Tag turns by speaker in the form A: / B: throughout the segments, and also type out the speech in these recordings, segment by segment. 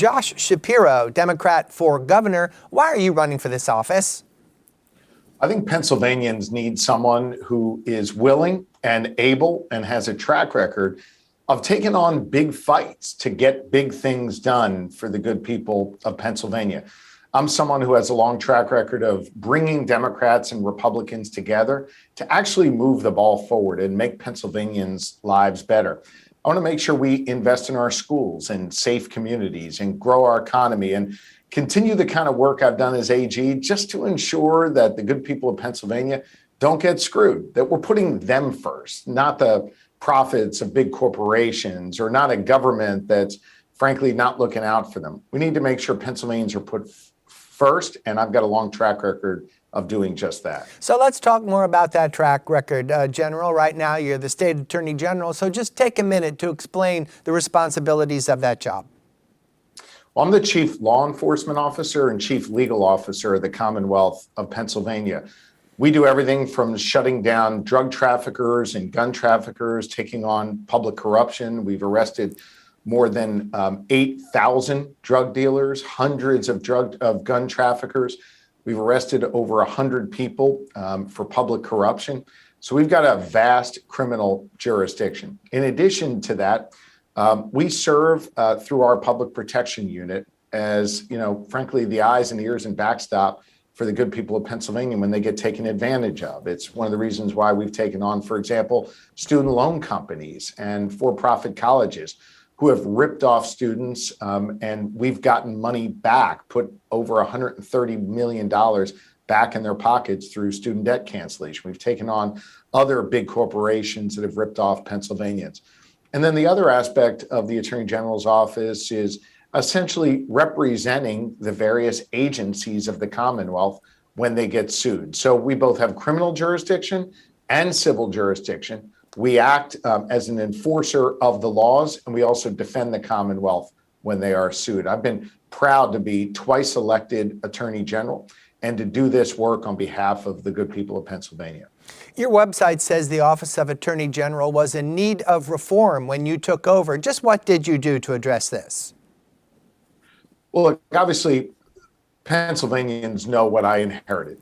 A: Josh Shapiro, Democrat for governor. Why are you running for this office?
B: I think Pennsylvanians need someone who is willing and able and has a track record of taking on big fights to get big things done for the good people of Pennsylvania. I'm someone who has a long track record of bringing Democrats and Republicans together to actually move the ball forward and make Pennsylvanians' lives better. I want to make sure we invest in our schools and safe communities and grow our economy and continue the kind of work I've done as AG just to ensure that the good people of Pennsylvania don't get screwed, that we're putting them first, not the profits of big corporations or not a government that's frankly not looking out for them. We need to make sure Pennsylvanians are put first, and I've got a long track record of doing just that.
A: So let's talk more about that track record, General. Right now, you're the state attorney general, so just take a minute to explain the responsibilities of that job.
B: Well, I'm the chief law enforcement officer and chief legal officer of the Commonwealth of Pennsylvania. We do everything from shutting down drug traffickers and gun traffickers, taking on public corruption. We've arrested more than 8,000 drug dealers, hundreds of gun traffickers. We've arrested over 100 people for public corruption. So we've got a vast criminal jurisdiction. In addition to that, we serve through our public protection unit as, frankly, the eyes and ears and backstop for the good people of Pennsylvania when they get taken advantage of. It's one of the reasons why we've taken on, for example, student loan companies and for-profit colleges who have ripped off students, and we've gotten money back, put over $130 million back in their pockets through student debt cancellation. We've taken on other big corporations that have ripped off Pennsylvanians. And then the other aspect of the Attorney General's office is essentially representing the various agencies of the Commonwealth when they get sued. So we both have criminal jurisdiction and civil jurisdiction. We act as an enforcer of the laws, and we also defend the Commonwealth when they are sued. I've been proud to be twice elected Attorney General and to do this work on behalf of the good people of Pennsylvania.
A: Your website says the Office of Attorney General was in need of reform when you took over. Just what did you do to address this?
B: Well, look, obviously, Pennsylvanians know what I inherited.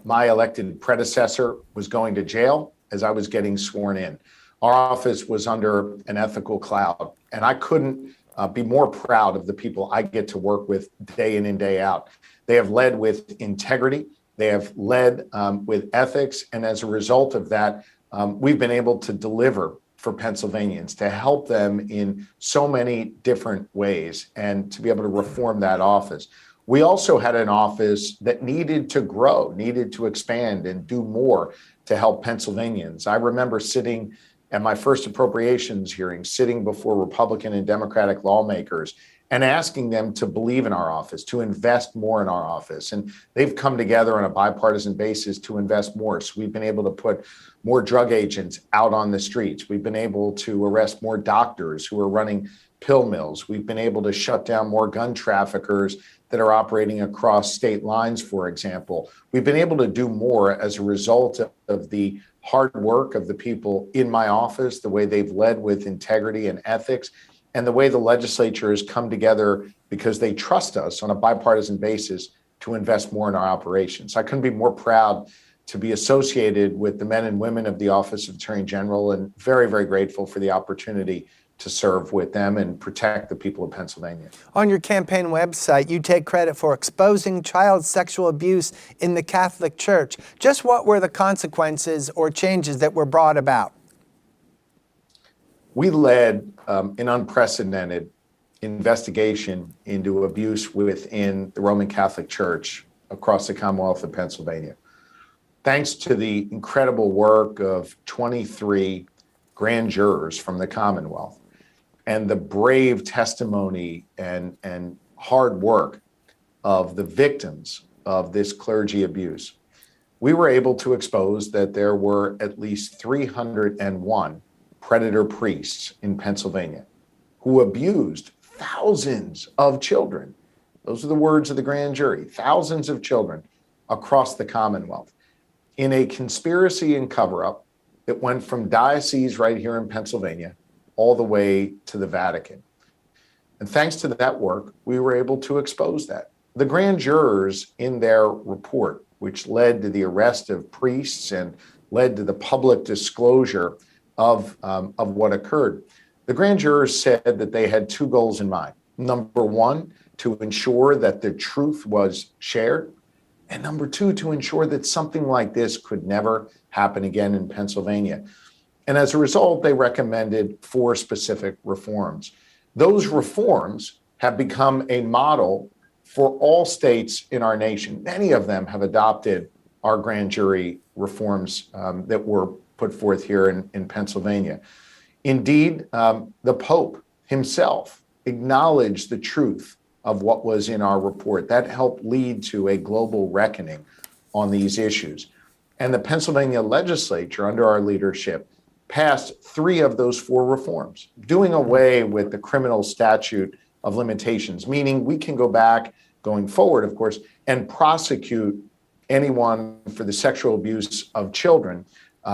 B: My elected predecessor was going to jail as I was getting sworn in. Our office was under an ethical cloud, and I couldn't be more proud of the people I get to work with day in and day out. They have led with integrity. They have led with ethics. And as a result of that, we've been able to deliver for Pennsylvanians, to help them in so many different ways and to be able to reform that office. We also had an office that needed to grow, needed to expand and do more to help Pennsylvanians. I remember sitting at my first appropriations hearing, sitting before Republican and Democratic lawmakers and asking them to believe in our office, to invest more in our office. And they've come together on a bipartisan basis to invest more. So we've been able to put more drug agents out on the streets. We've been able to arrest more doctors who are running pill mills. We've been able to shut down more gun traffickers that are operating across state lines, for example. We've been able to do more as a result of the hard work of the people in my office, the way they've led with integrity and ethics, and the way the legislature has come together because they trust us on a bipartisan basis to invest more in our operations. I couldn't be more proud to be associated with the men and women of the Office of Attorney General, and very, very grateful for the opportunity to serve with them and protect the people of Pennsylvania.
A: On your campaign website, you take credit for exposing child sexual abuse in the Catholic Church. Just what were the consequences or changes that were brought about?
B: We led an unprecedented investigation into abuse within the Roman Catholic Church across the Commonwealth of Pennsylvania. Thanks to the incredible work of 23 grand jurors from the Commonwealth and the brave testimony and hard work of the victims of this clergy abuse, we were able to expose that there were at least 301 predator priests in Pennsylvania who abused thousands of children. Those are the words of the grand jury, thousands of children across the Commonwealth in a conspiracy and cover-up that went from diocese right here in Pennsylvania all the way to the Vatican. And thanks to that work, we were able to expose that. The grand jurors in their report, which led to the arrest of priests and led to the public disclosure of what occurred, the grand jurors said that they had two goals in mind. Number one, to ensure that the truth was shared. And number two, to ensure that something like this could never happen again in Pennsylvania. And as a result, they recommended four specific reforms. Those reforms have become a model for all states in our nation. Many of them have adopted our grand jury reforms that were put forth here in Pennsylvania. Indeed, the Pope himself acknowledged the truth of what was in our report. That helped lead to a global reckoning on these issues. And the Pennsylvania legislature, under our leadership, passed three of those four reforms, doing away with the criminal statute of limitations, meaning we can go back, going forward, of course, and prosecute anyone for the sexual abuse of children,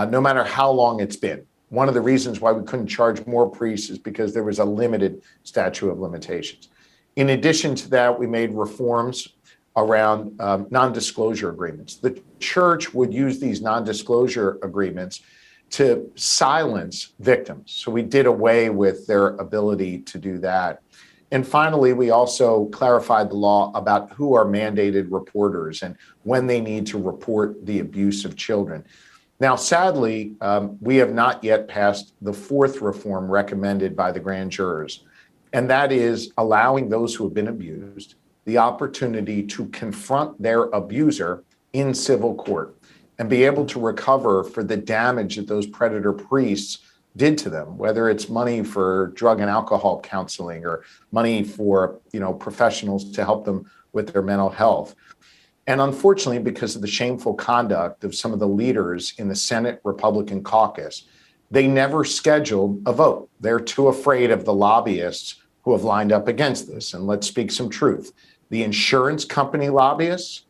B: no matter how long it's been. One of the reasons why we couldn't charge more priests is because there was a limited statute of limitations. In addition to that, we made reforms around non-disclosure agreements. The church would use these non-disclosure agreements to silence victims. So we did away with their ability to do that. And finally, we also clarified the law about who are mandated reporters and when they need to report the abuse of children. Now, sadly, we have not yet passed the fourth reform recommended by the grand jurors, and that is allowing those who have been abused the opportunity to confront their abuser in civil court and be able to recover for the damage that those predator priests did to them, whether it's money for drug and alcohol counseling or money for, professionals to help them with their mental health. And unfortunately, because of the shameful conduct of some of the leaders in the Senate Republican caucus, they never scheduled a vote. They're too afraid of the lobbyists who have lined up against this. And let's speak some truth. The insurance company lobbyists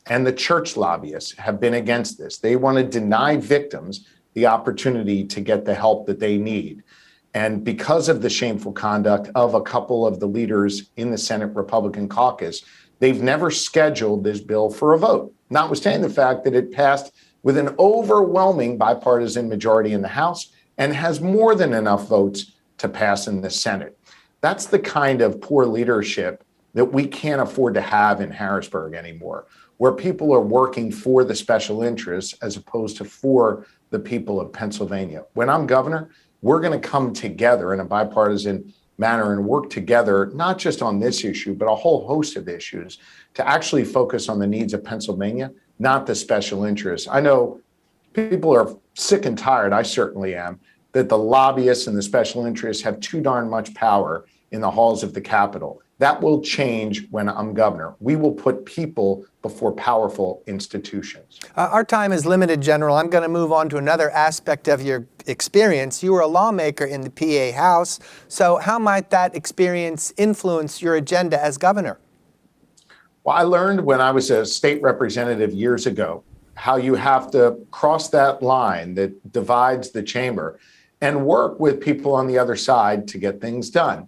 B: and the church lobbyists have been against this. They want to deny victims the opportunity to get the help that they need. And because of the shameful conduct of a couple of the leaders in the Senate Republican caucus, they've never scheduled this bill for a vote, notwithstanding the fact that it passed with an overwhelming bipartisan majority in the House and has more than enough votes to pass in the Senate. That's the kind of poor leadership that we can't afford to have in Harrisburg anymore, where people are working for the special interests as opposed to for the people of Pennsylvania. When I'm governor, we're going to come together in a bipartisan manner and work together, not just on this issue, but a whole host of issues to actually focus on the needs of Pennsylvania, not the special interests. I know people are sick and tired, I certainly am, that the lobbyists and the special interests have too darn much power in the halls of the Capitol. That will change when I'm governor. We will put people before powerful institutions.
A: Our time is limited, General. I'm going to move on to another aspect of your experience. You were a lawmaker in the PA House. So how might that experience influence your agenda as governor?
B: Well, I learned when I was a state representative years ago how you have to cross that line that divides the chamber and work with people on the other side to get things done.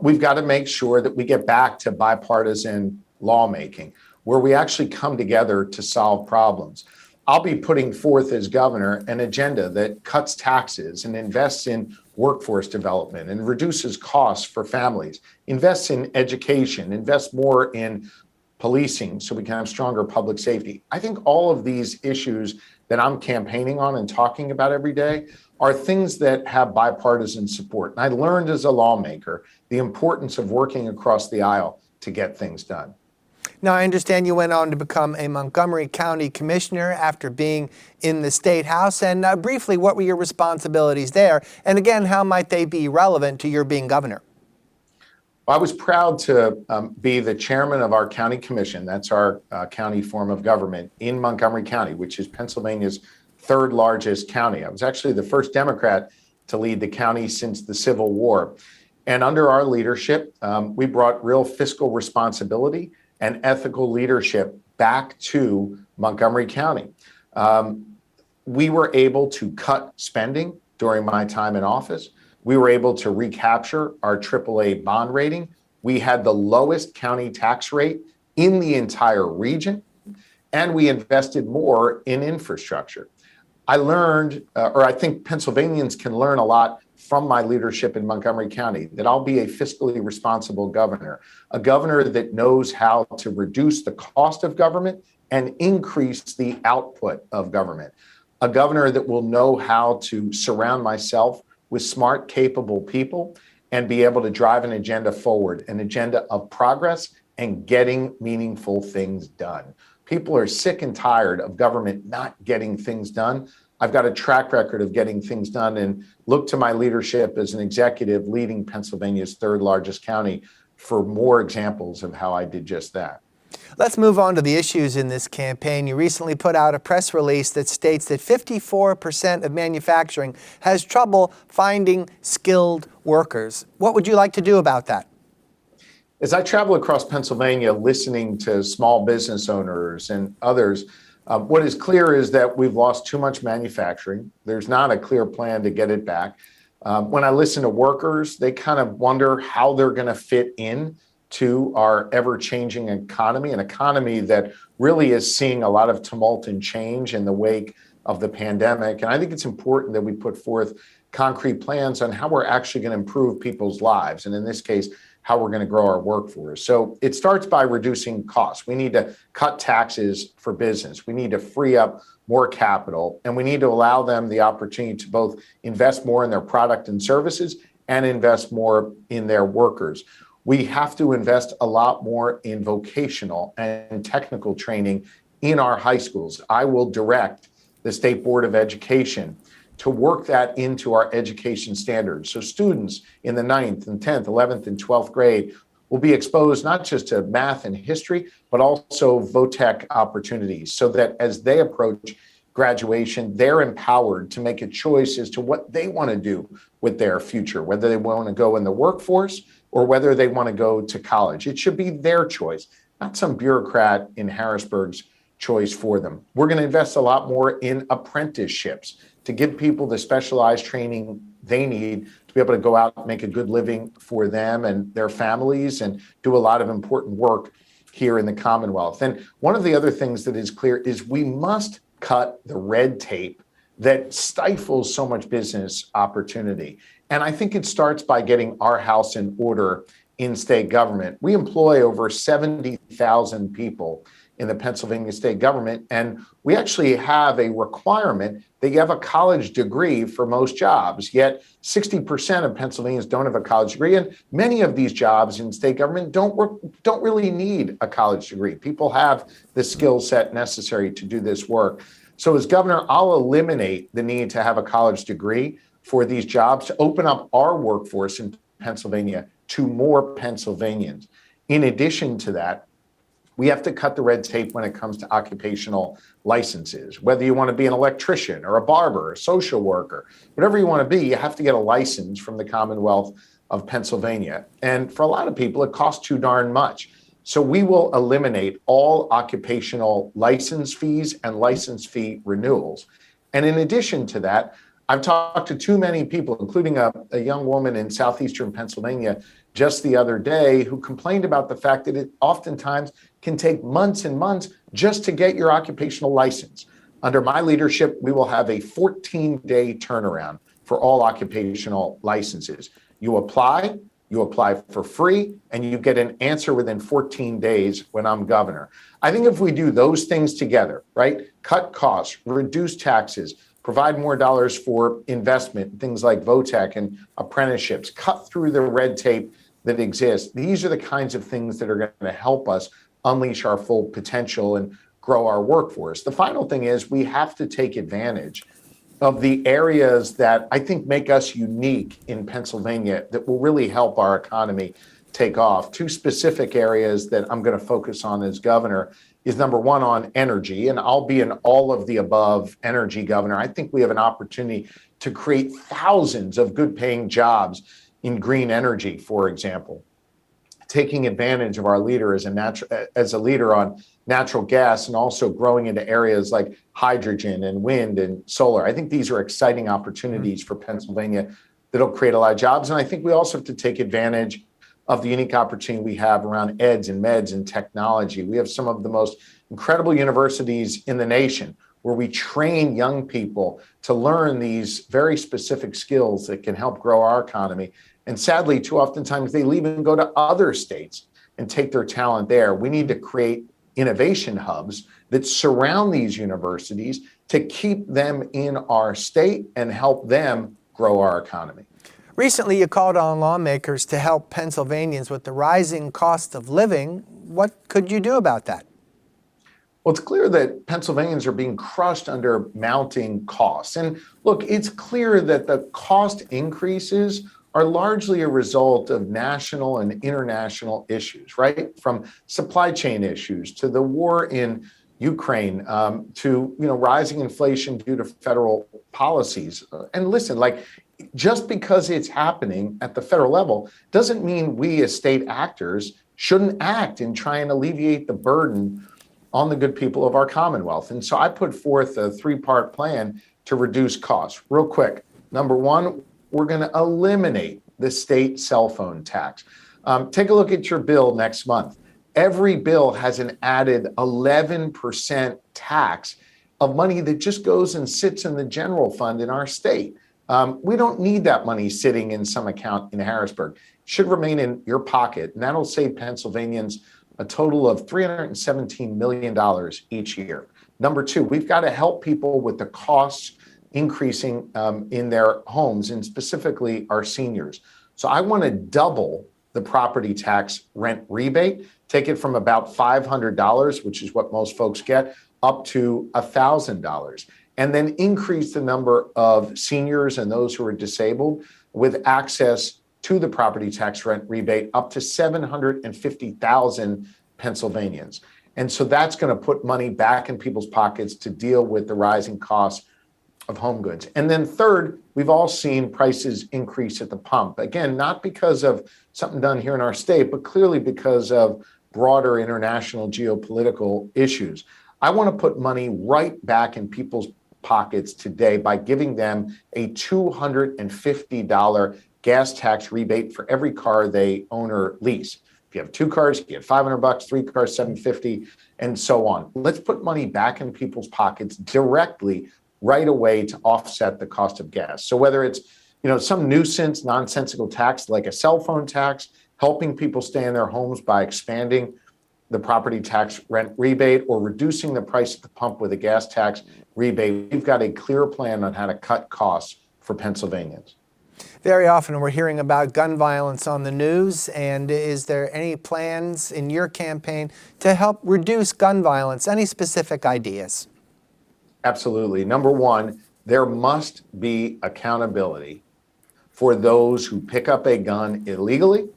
B: We've got to make sure that we get back to bipartisan lawmaking, where we actually come together to solve problems. I'll be putting forth as governor an agenda that cuts taxes and invests in workforce development and reduces costs for families, invests in education, invests more in policing so we can have stronger public safety. I think all of these issues that I'm campaigning on and talking about every day are things that have bipartisan support. And I learned as a lawmaker the importance of working across the aisle to get things done.
A: Now, I understand you went on to become a Montgomery County Commissioner after being in the State House. And briefly, what were your responsibilities there? And again, how might they be relevant to your being governor?
B: I was proud to be the chairman of our county commission. That's our county form of government in Montgomery County, which is Pennsylvania's third largest county. I was actually the first Democrat to lead the county since the Civil War. And under our leadership, we brought real fiscal responsibility and ethical leadership back to Montgomery County. We were able to cut spending during my time in office. We were able to recapture our AAA bond rating. We had the lowest county tax rate in the entire region, and we invested more in infrastructure. I learned, or I think Pennsylvanians can learn a lot from my leadership in Montgomery County, that I'll be a fiscally responsible governor, a governor that knows how to reduce the cost of government and increase the output of government, a governor that will know how to surround myself with smart, capable people and be able to drive an agenda forward, an agenda of progress and getting meaningful things done. People are sick and tired of government not getting things done. I've got a track record of getting things done, and look to my leadership as an executive leading Pennsylvania's third largest county for more examples of how I did just that.
A: Let's move on to the issues in this campaign. You recently put out a press release that states that 54% of manufacturing has trouble finding skilled workers. What would you like to do about that?
B: As I travel across Pennsylvania listening to small business owners and others, what is clear is that we've lost too much manufacturing. There's not a clear plan to get it back. When I listen to workers, they kind of wonder how they're going to fit in to our ever-changing economy, an economy that really is seeing a lot of tumult and change in the wake of the pandemic. And I think it's important that we put forth concrete plans on how we're actually going to improve people's lives, and in this case, how we're going to grow our workforce. So it starts by reducing costs. We need to cut taxes for business. We need to free up more capital, and we need to allow them the opportunity to both invest more in their product and services and invest more in their workers. We have to invest a lot more in vocational and technical training in our high schools. I will direct the State Board of Education to work that into our education standards. So students in the 9th and 10th, 11th and 12th grade will be exposed not just to math and history, but also VOTEC opportunities, so that as they approach graduation, they're empowered to make a choice as to what they want to do with their future, whether they want to go in the workforce or whether they want to go to college. It should be their choice, not some bureaucrat in Harrisburg's choice for them. We're going to invest a lot more in apprenticeships to give people the specialized training they need to be able to go out and make a good living for them and their families and do a lot of important work here in the Commonwealth. And one of the other things that is clear is we must cut the red tape that stifles so much business opportunity. And I think it starts by getting our house in order in state government. We employ over 70,000 people in the Pennsylvania state government, and we actually have a requirement that you have a college degree for most jobs, yet 60% of Pennsylvanians don't have a college degree, and many of these jobs in state government don't really need a college degree. People have the skill set necessary to do this work. So as governor, I'll eliminate the need to have a college degree for these jobs to open up our workforce in Pennsylvania to more Pennsylvanians. In addition to that, we have to cut the red tape when it comes to occupational licenses. Whether you want to be an electrician or a barber, or a social worker, whatever you want to be, you have to get a license from the Commonwealth of Pennsylvania. And for a lot of people, it costs too darn much. So we will eliminate all occupational license fees and license fee renewals. And in addition to that, I've talked to too many people, including a young woman in southeastern Pennsylvania just the other day, who complained about the fact that it oftentimes can take months and months just to get your occupational license. Under my leadership, we will have a 14-day turnaround for all occupational licenses. You apply for free, and you get an answer within 14 days when I'm governor. I think if we do those things together, right, cut costs, reduce taxes, provide more dollars for investment, things like VOTEC and apprenticeships, cut through the red tape that exists. These are the kinds of things that are going to help us unleash our full potential and grow our workforce. The final thing is we have to take advantage of the areas that I think make us unique in Pennsylvania that will really help our economy take off. Two specific areas that I'm going to focus on as governor is number one on energy, and I'll be an all of the above energy governor. I think we have an opportunity to create thousands of good paying jobs in green energy, for example, taking advantage of our leader as a leader on natural gas and also growing into areas like hydrogen and wind and solar. I think these are exciting opportunities for Pennsylvania that'll create a lot of jobs. And I think we also have to take advantage of the unique opportunity we have around eds and meds and technology. We have some of the most incredible universities in the nation where we train young people to learn these very specific skills that can help grow our economy. And sadly, too oftentimes they leave and go to other states and take their talent there. We need to create innovation hubs that surround these universities to keep them in our state and help them grow our economy.
A: Recently, you called on lawmakers to help Pennsylvanians with the rising cost of living. What could you do about that?
B: Well, it's clear that Pennsylvanians are being crushed under mounting costs. And look, it's clear that the cost increases are largely a result of national and international issues, right? From supply chain issues to the war in Ukraine, to rising inflation due to federal policies. And listen, just because it's happening at the federal level doesn't mean we as state actors shouldn't act in trying to alleviate the burden on the good people of our Commonwealth. And so I put forth a three-part plan to reduce costs. Real quick, number one, we're going to eliminate the state cell phone tax. Take a look at your bill next month. Every bill has an added 11% tax of money that just goes and sits in the general fund in our state. We don't need that money sitting in some account in Harrisburg. It should remain in your pocket, and that'll save Pennsylvanians a total of $317 million each year. Number two, we've got to help people with the costs increasing in their homes, and specifically our seniors. So I want to double the property tax rent rebate, take it from about $500, which is what most folks get, up to $1,000, and then increase the number of seniors and those who are disabled with access to the property tax rent rebate up to 750,000 Pennsylvanians. And so that's going to put money back in people's pockets to deal with the rising costs of home goods. And then third, we've all seen prices increase at the pump. Again, not because of something done here in our state, but clearly because of broader international geopolitical issues. I want to put money right back in people's pockets today by giving them a $250 gas tax rebate for every car they own or lease. If you have two cars, you get $500, three cars, $750, and so on. Let's put money back in people's pockets directly right away to offset the cost of gas. So whether it's some nuisance, nonsensical tax like a cell phone tax, helping people stay in their homes by expanding the property tax rent rebate, or reducing the price at the pump with a gas tax rebate, we've got a clear plan on how to cut costs for Pennsylvanians.
A: Very often we're hearing about gun violence on the news, and is there any plans in your campaign to help reduce gun violence? Any specific ideas?
B: Absolutely. Number one, there must be accountability for those who pick up a gun illegally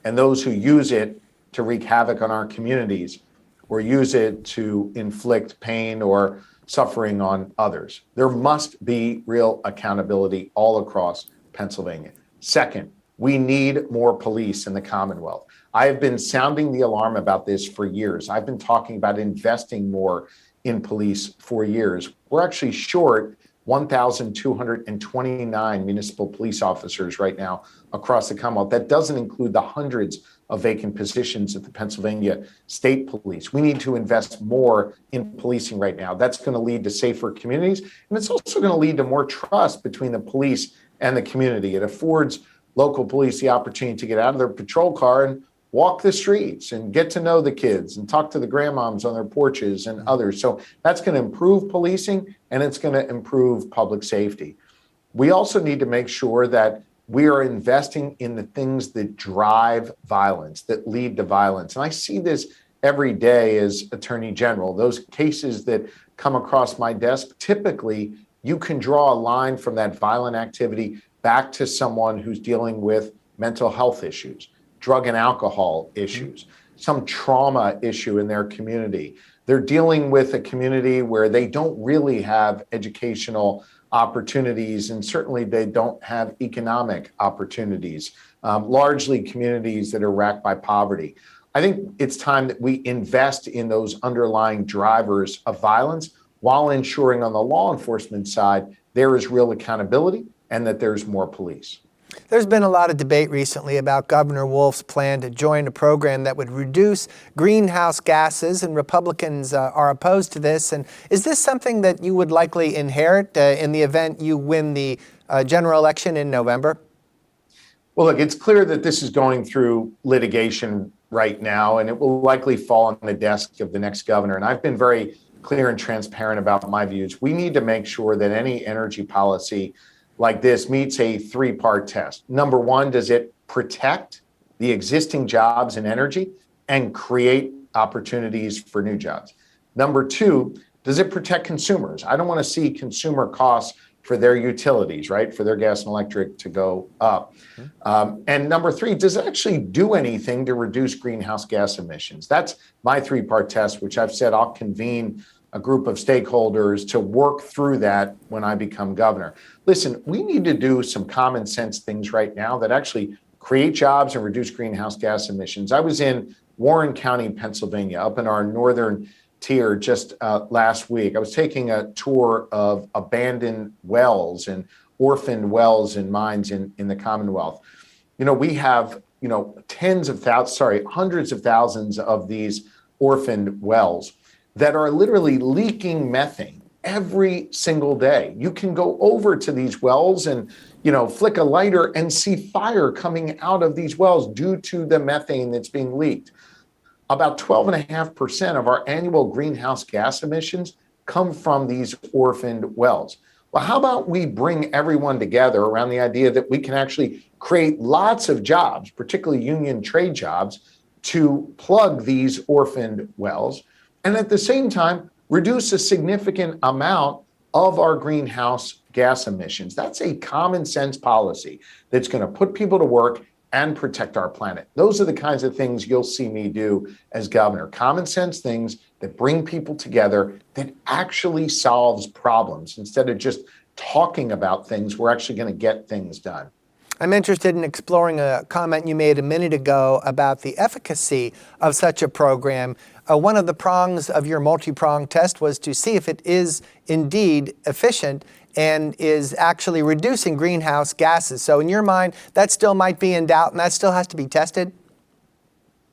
B: and those who use it to wreak havoc on our communities or use it to inflict pain or suffering on others. There must be real accountability all across Pennsylvania. Second, we need more police in the Commonwealth. I have been sounding the alarm about this for years. I've been talking about investing more in police for years. We're actually short 1,229 municipal police officers right now across the Commonwealth. That doesn't include the hundreds of vacant positions at the Pennsylvania State Police. We need to invest more in policing right now. That's going to lead to safer communities, and it's also going to lead to more trust between the police and the community. It affords local police the opportunity to get out of their patrol car and walk the streets and get to know the kids and talk to the grandmoms on their porches and others. So that's going to improve policing, and it's going to improve public safety. We also need to make sure that we are investing in the things that drive violence, that lead to violence. And I see this every day as Attorney General. Those cases that come across my desk, typically you can draw a line from that violent activity back to someone who's dealing with mental health issues, drug and alcohol issues, some trauma issue in their community. They're dealing with a community where they don't really have educational opportunities, and certainly they don't have economic opportunities, largely communities that are racked by poverty. I think it's time that we invest in those underlying drivers of violence while ensuring on the law enforcement side there is real accountability and that there's more police.
A: There's been a lot of debate recently about Governor Wolf's plan to join a program that would reduce greenhouse gases, and Republicans are opposed to this. And is this something that you would likely inherit in the event you win the general election in November?
B: Well, look, it's clear that this is going through litigation right now, and it will likely fall on the desk of the next governor. And I've been very clear and transparent about my views. We need to make sure that any energy policy like this meets a three-part test. Number one, does it protect the existing jobs in energy and create opportunities for new jobs? Number two, does it protect consumers? I don't want to see consumer costs for their utilities, right, for their gas and electric to go up. And number three, does it actually do anything to reduce greenhouse gas emissions? That's my three-part test, which I've said I'll convene a group of stakeholders to work through that when I become governor. Listen, we need to do some common sense things right now that actually create jobs and reduce greenhouse gas emissions. I was in Warren County, Pennsylvania, up in our northern tier just last week. I was taking a tour of abandoned wells and orphaned wells and mines in the Commonwealth. We have, hundreds of thousands of these orphaned wells that are literally leaking methane every single day. You can go over to these wells and, flick a lighter and see fire coming out of these wells due to the methane that's being leaked. About 12.5% of our annual greenhouse gas emissions come from these orphaned wells. Well, how about we bring everyone together around the idea that we can actually create lots of jobs, particularly union trade jobs, to plug these orphaned wells, and at the same time, reduce a significant amount of our greenhouse gas emissions. That's a common sense policy that's going to put people to work and protect our planet. Those are the kinds of things you'll see me do as governor. Common sense things that bring people together, that actually solves problems. Instead of just talking about things, we're actually going to get things done.
A: I'm interested in exploring a comment you made a minute ago about the efficacy of such a program. One of the prongs of your multi-pronged test was to see if it is indeed efficient and is actually reducing greenhouse gases. So in your mind, that still might be in doubt and that still has to be tested?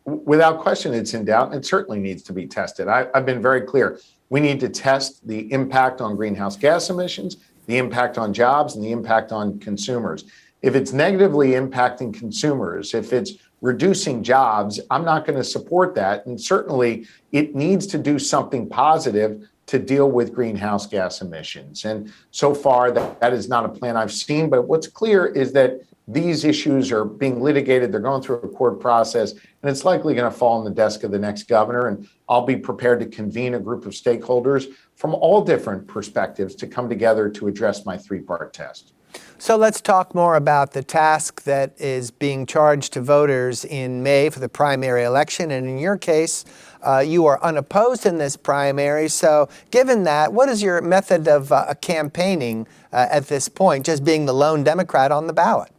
B: Without question, it's in doubt, and it certainly needs to be tested. I've been very clear. We need to test the impact on greenhouse gas emissions, the impact on jobs, and the impact on consumers. If it's negatively impacting consumers, if it's reducing jobs, I'm not going to support that. And certainly it needs to do something positive to deal with greenhouse gas emissions. And so far, that is not a plan I've seen. But what's clear is that these issues are being litigated. They're going through a court process, and it's likely going to fall on the desk of the next governor. And I'll be prepared to convene a group of stakeholders from all different perspectives to come together to address my three-part test.
A: So let's talk more about the task that is being charged to voters in May for the primary election. And in your case, you are unopposed in this primary. So given that, what is your method of campaigning at this point, just being the lone Democrat on the ballot?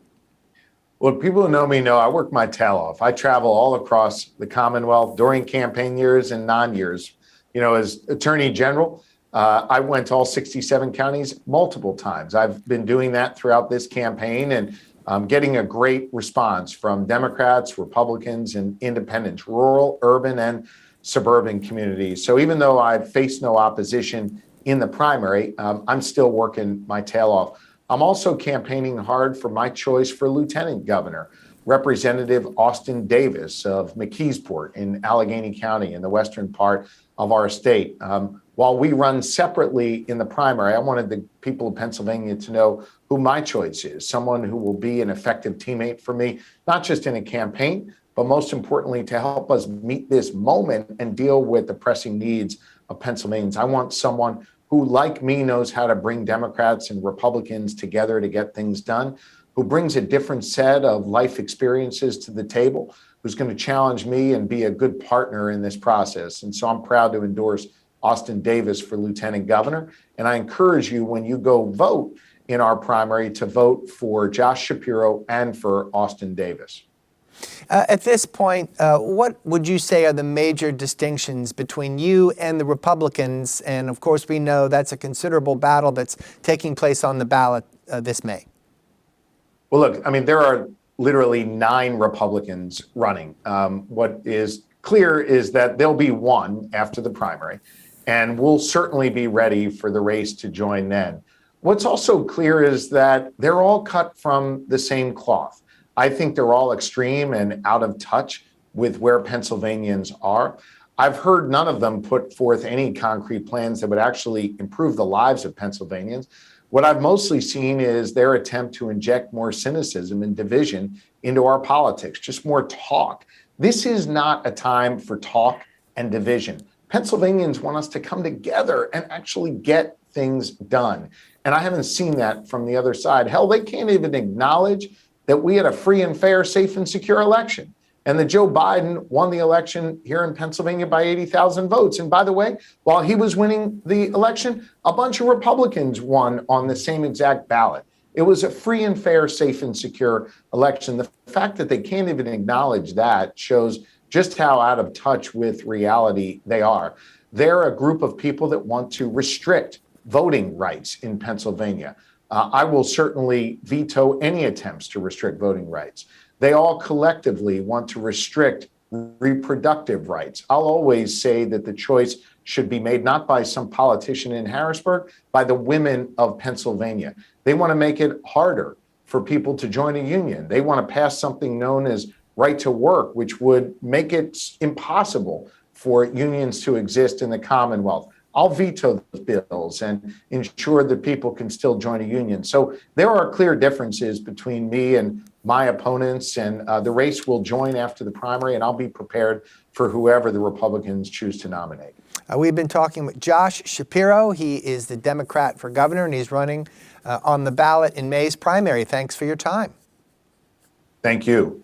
B: Well, people who know me know I work my tail off. I travel all across the Commonwealth during campaign years and non-years. As Attorney General, I went to all 67 counties multiple times. I've been doing that throughout this campaign and getting a great response from Democrats, Republicans, and independents, rural, urban, and suburban communities. So even though I've faced no opposition in the primary, I'm still working my tail off. I'm also campaigning hard for my choice for lieutenant governor, Representative Austin Davis of McKeesport in Allegheny County in the western part of our state. While we run separately in the primary, I wanted the people of Pennsylvania to know who my choice is, someone who will be an effective teammate for me, not just in a campaign, but most importantly, to help us meet this moment and deal with the pressing needs of Pennsylvanians. I want someone who, like me, knows how to bring Democrats and Republicans together to get things done, who brings a different set of life experiences to the table, who's going to challenge me and be a good partner in this process. And so I'm proud to endorse Austin Davis for lieutenant governor. And I encourage you, when you go vote in our primary, to vote for Josh Shapiro and for Austin Davis.
A: At this point, what would you say are the major distinctions between you and the Republicans? And of course, we know that's a considerable battle that's taking place on the ballot this May.
B: Well, look, I mean, there are literally 9 Republicans running. What is clear is that there'll be one after the primary, and we'll certainly be ready for the race to join then. What's also clear is that they're all cut from the same cloth. I think they're all extreme and out of touch with where Pennsylvanians are. I've heard none of them put forth any concrete plans that would actually improve the lives of Pennsylvanians. What I've mostly seen is their attempt to inject more cynicism and division into our politics, just more talk. This is not a time for talk and division. Pennsylvanians want us to come together and actually get things done. And I haven't seen that from the other side. Hell, they can't even acknowledge that we had a free and fair, safe and secure election, and that Joe Biden won the election here in Pennsylvania by 80,000 votes. And by the way, while he was winning the election, a bunch of Republicans won on the same exact ballot. It was a free and fair, safe and secure election. The fact that they can't even acknowledge that shows just how out of touch with reality they are. They're a group of people that want to restrict voting rights in Pennsylvania. I will certainly veto any attempts to restrict voting rights. They all collectively want to restrict reproductive rights. I'll always say that the choice should be made not by some politician in Harrisburg, by the women of Pennsylvania. They want to make it harder for people to join a union. They want to pass something known as right to work, which would make it impossible for unions to exist in the Commonwealth. I'll veto those bills and ensure that people can still join a union. So there are clear differences between me and my opponents, and the race will join after the primary, and I'll be prepared for whoever the Republicans choose to nominate.
A: We've been talking with Josh Shapiro. He is the Democrat for governor, and he's running on the ballot in May's primary. Thanks for your time.
B: Thank you.